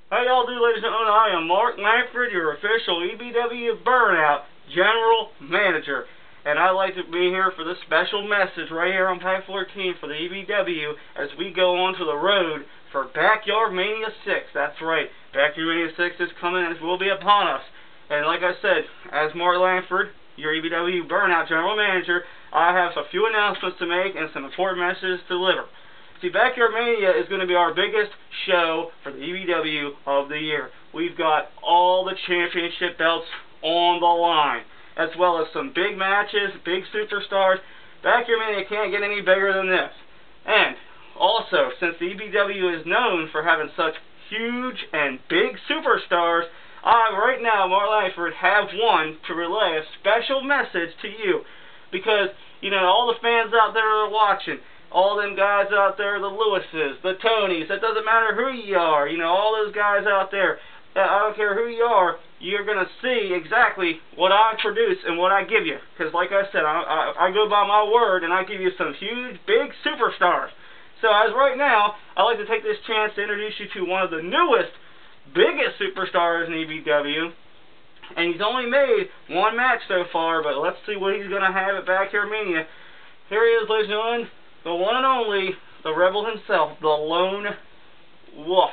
How y'all do, ladies and gentlemen? I am Mark Langford, your official EBW Burnout General Manager. And I'd like to be here for this special message right here on Pack 14 for the EBW as we go on to the road for Backyardmania 6. That's right, Backyardmania 6 is coming and it will be upon us. And like I said, as Mark Langford, your EBW Burnout General Manager, I have a few announcements to make and some important messages to deliver. See, Backyardmania is going to be our biggest show for the EBW of the year. We've got all the championship belts on the line, as well as some big matches, big superstars. Backyardmania can't get any bigger than this. And also, since the EBW is known for having such huge and big superstars, I, right now, Mark Langford, have one to relay a special message to you. Because, you know, all the fans out there are watching. All them guys out there, the Lewises, the Tonys, it doesn't matter who you are, you know, all those guys out there, I don't care who you are, you're going to see exactly what I produce and what I give you. Because like I said, I go by my word and I give you some huge, big superstars. So as right now, I'd like to take this chance to introduce you to one of the newest, biggest superstars in EBW. And he's only made one match so far, but let's see what he's going to have at Backyardmania. Here he is, ladies and gentlemen. The one and only, the rebel himself, the Lone Wolf.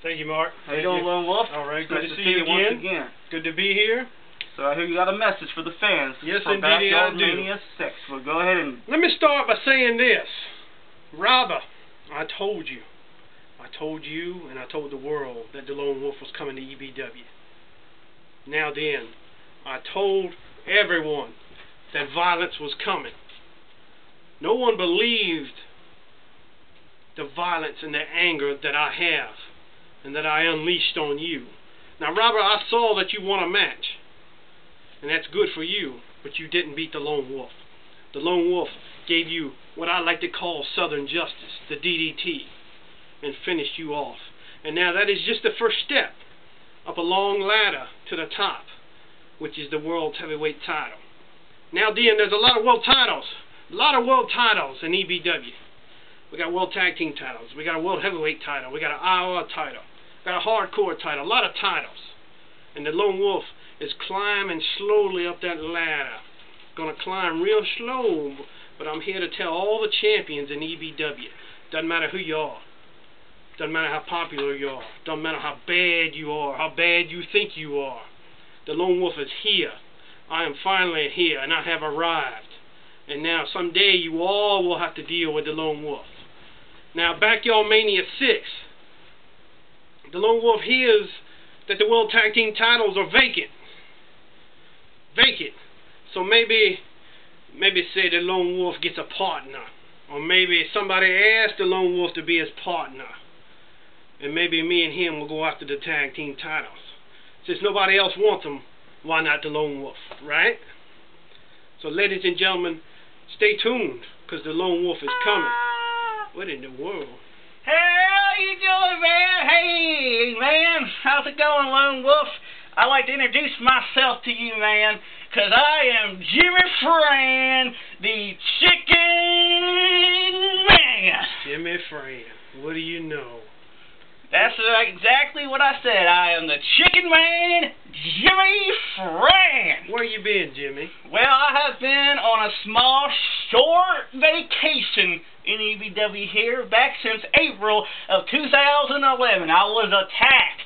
Thank you, Mark. How you doing, Lone Wolf? All right, good to to see you you once again. again. Good to be here. So I hear you got a message for the fans. Yes, for indeed, I do. Backyardmania 6. Well, go ahead and... Let me start by saying this. Robber, I told you and I told the world that the Lone Wolf was coming to EBW. Now then, I told everyone that violence was coming. No one believed the violence and the anger that I have and that I unleashed on you. Now, Robert, I saw that you won a match, and that's good for you, but you didn't beat the Lone Wolf. The Lone Wolf gave you what I like to call Southern Justice, the DDT, and finished you off. And now that is just the first step up a long ladder to the top, which is the World's Heavyweight title. Now, then, there's a lot of world titles. A lot of world titles in EBW. We got world tag team titles. We got a world heavyweight title. We got an IR title. We got a hardcore title. A lot of titles. And the Lone Wolf is climbing slowly up that ladder. Gonna climb real slow, but I'm here to tell all the champions in EBW. Doesn't matter who you are. Doesn't matter how popular you are. Doesn't matter how bad you are. How bad you think you are. The Lone Wolf is here. I am finally here, and I have arrived. And now, someday, you all will have to deal with the Lone Wolf. Now, Backyardmania 6. The Lone Wolf hears that the World Tag Team titles are vacant. Vacant. So maybe say the Lone Wolf gets a partner. Or maybe somebody asks the Lone Wolf to be his partner. And maybe me and him will go after the Tag Team titles. Since nobody else wants them, why not the Lone Wolf, right? So, ladies and gentlemen, stay tuned, because the Lone Wolf is coming. What in the world? Hey, how you doing, man? Hey, man. How's it going, Lone Wolf? I'd like to introduce myself to you, man, because I am Jimmy Fran, the Chicken Man. Jimmy Fran, what do you know? That's exactly what I said. I am the Chicken Man, Jimmy Fran. Where you been, Jimmy? Well, I have been on a small, short vacation in EBW here back since April of 2011. I was attacked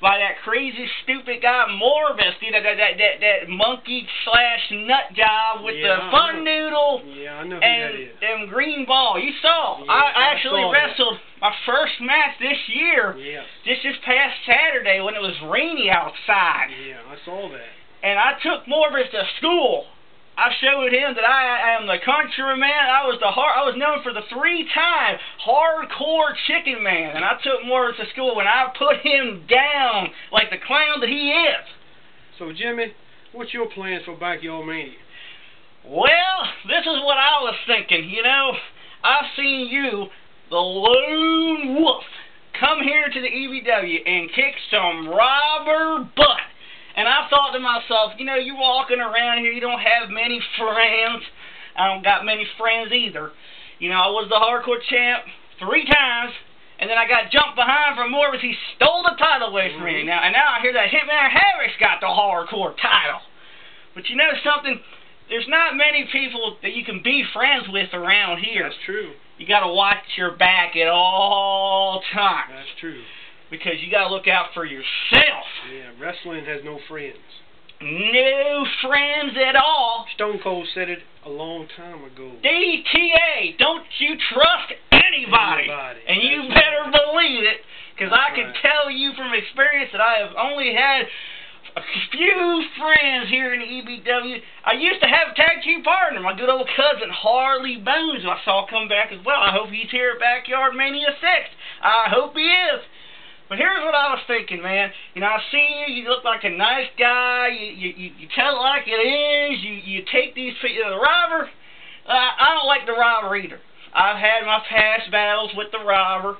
by that crazy, stupid guy, Morvis, you know, that monkey / nut job with the fun noodle and them green ball. You saw. Yeah, I actually saw wrestled my first match this year, just this past Saturday when it was rainy outside. Yeah, I saw that. And I took Morvis to school. I showed him that I am the countryman. I was known for the 3-time hardcore chicken man, and I took Morris to school and I put him down like the clown that he is. So, Jimmy, what's your plans for Backyardmania? Well, this is what I was thinking. You know, I've seen you, the Lone Wolf, come here to the EBW and kick some robber butt. And I thought to myself, you know, you're walking around here, you don't have many friends. I don't got many friends either. You know, I was the hardcore champ 3 times, And then I got jumped behind for more because he stole the title away from me. And now I hear that Hitman Harris got the hardcore title. But you know something? There's not many people that you can be friends with around here. That's true. You got to watch your back at all times. That's true. Because you got to look out for yourself. Yeah, wrestling has no friends. No friends at all. Stone Cold said it a long time ago. DTA, don't you trust anybody. And you better believe it, because I can tell you from experience that I have only had a few friends here in the EBW. I used to have a tag team partner, my good old cousin Harley Bones, who I saw come back as well. I hope he's here at Backyard Mania 6. I hope he is. But here's what I was thinking, man. You know, I see you. You look like a nice guy. You tell it like it is. You take these people. The robber, I don't like the robber either. I've had my past battles with the robber,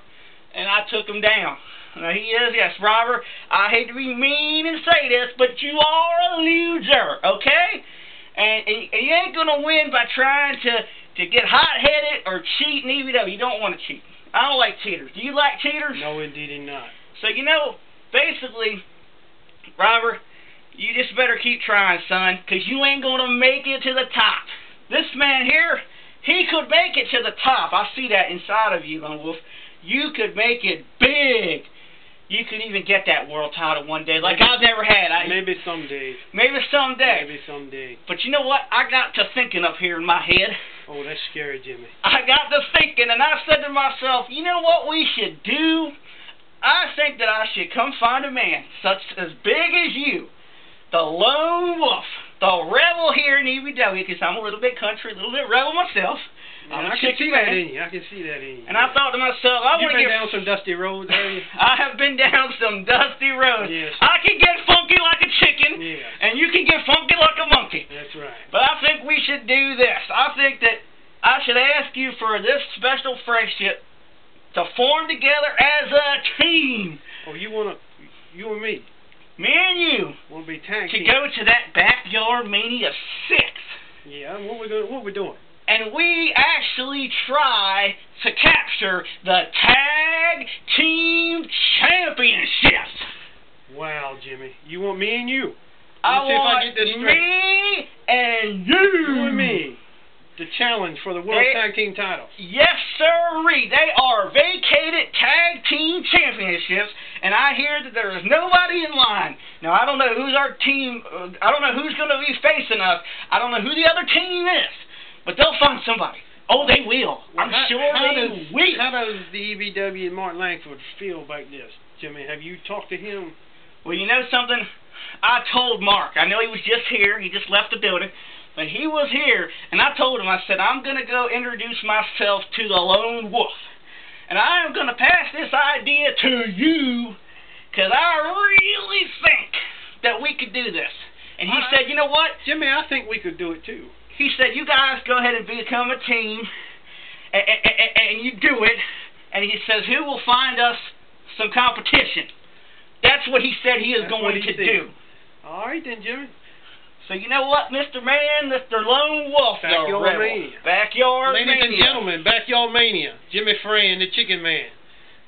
and I took him down. Now, he is, yes, robber. I hate to be mean and say this, but you are a loser, okay? And you ain't going to win by trying to get hot-headed or cheat in EBW. You don't want to cheat. I don't like cheaters. Do you like cheaters? No, indeed not. So, you know, basically, Robert, you just better keep trying, son, because you ain't going to make it to the top. This man here, he could make it to the top. I see that inside of you, Lonewolf. You could make it big. You could even get that world title one day, like I've never had. Maybe someday. Maybe someday. Maybe someday. But you know what? I got to thinking up here in my head. Oh, that's scary, Jimmy. I got to thinking, and I said to myself, you know what we should do? I think that I should come find a man such as big as you, the Lone Wolf, the rebel here in EBW, because I'm a little bit country, a little bit rebel myself. Yeah, I can see that in you. I can see that in you. And I thought to myself, I want to get... You've been down some dusty roads, have you? I have been down some dusty roads. Yes. I can get funky like a chicken, yes, and you can get funky like a monkey. That's right. But I think we should do this. I think that I should ask you for this special friendship to form together as a team. Oh, you and me? Me and you. Want to be tag to team? go to that Backyard Mania 6. Yeah, what we doing? And we actually try to capture the Tag Team Championships. Wow, Jimmy. You want me and you? I see if want I get this straight. me and you. You and me. The challenge for the World Tag Team titles. Yes, sirree. They are vacated Tag Team Championships, and I hear that there is nobody in line. Now, I don't know who's our team. I don't know who's going to be facing us. I don't know who the other team is. But they'll find somebody. Oh, they will. I'm sure they will. How does the EBW and Mark Langford feel about this, Jimmy? Have you talked to him? Well, you know something? I told Mark. I know he was just here. He just left the building. But he was here, and I told him, I said, I'm going to go introduce myself to the Lone Wolf. And I am going to pass this idea to you, because I really think that we could do this. And he said, you know what? Jimmy, I think we could do it, too. He said, you guys go ahead and become a team, and you do it. And he says, who will find us some competition? That's what he said he is going to do. All right, then, Jimmy. So you know what, Mr. Man, Mr. Lone Wolf, Backyard Mania. Backyard Mania. Ladies and gentlemen, Backyard Mania. Jimmy Fran, the Chicken Man,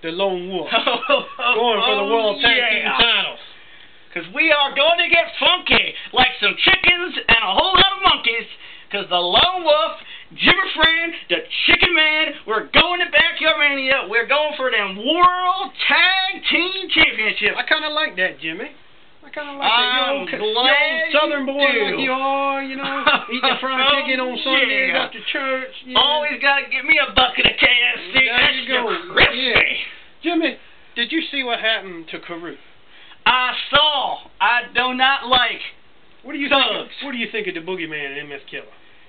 the Lone Wolf, going for the World Tag Team titles. Because we are going to get funky, like some chickens and a whole lot of monkeys. Because the Lone Wolf, Jimmy Fran, the Chicken Man, we're going to Backyard Mania. We're going for them World Tag Team Championships. I kind of like that, Jimmy. I kind of like I'm that. glad Southern boy like you are, you know, eating fried chicken on Sundays after church. Yeah. Always got to get me a bucket of KFC. There you go. Crispy. Yeah. Jimmy, did you see what happened to Karuk? I saw. I do not like What do you thugs. What do you think of the Boogeyman and MS Killer?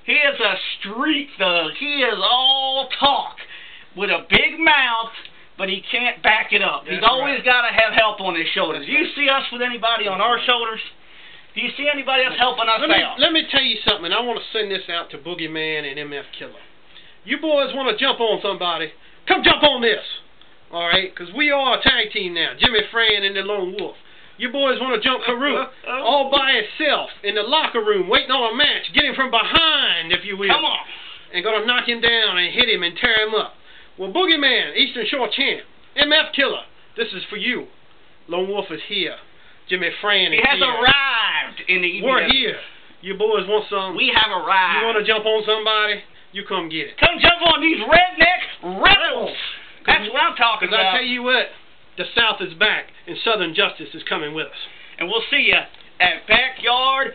He is a street thug. He is all talk with a big mouth, but he can't back it up. He's always got to have help on his shoulders. Do you see us with anybody on our shoulders? Do you see anybody else helping us out? Let me tell you something. I want to send this out to Boogeyman and MF Killer. You boys want to jump on somebody, come jump on this. All right? Because we are a tag team now, Jimmy Fran and the Lone Wolf. You boys want to jump Karuk all by itself in the locker room, waiting on a match, get him from behind, if you will. Come on. And going to knock him down and hit him and tear him up. Well, Boogeyman, Eastern Shore champ, MF Killer, this is for you. Lone Wolf is here. Jimmy Fran is He has here. arrived in the EBW. We're here. You boys want some? We have arrived. You want to jump on somebody? You come get it. Come jump on these redneck rebels. That's what I'm talking Because about. I tell you what, the South is back, and Southern justice is coming with us. And we'll see you at Backyard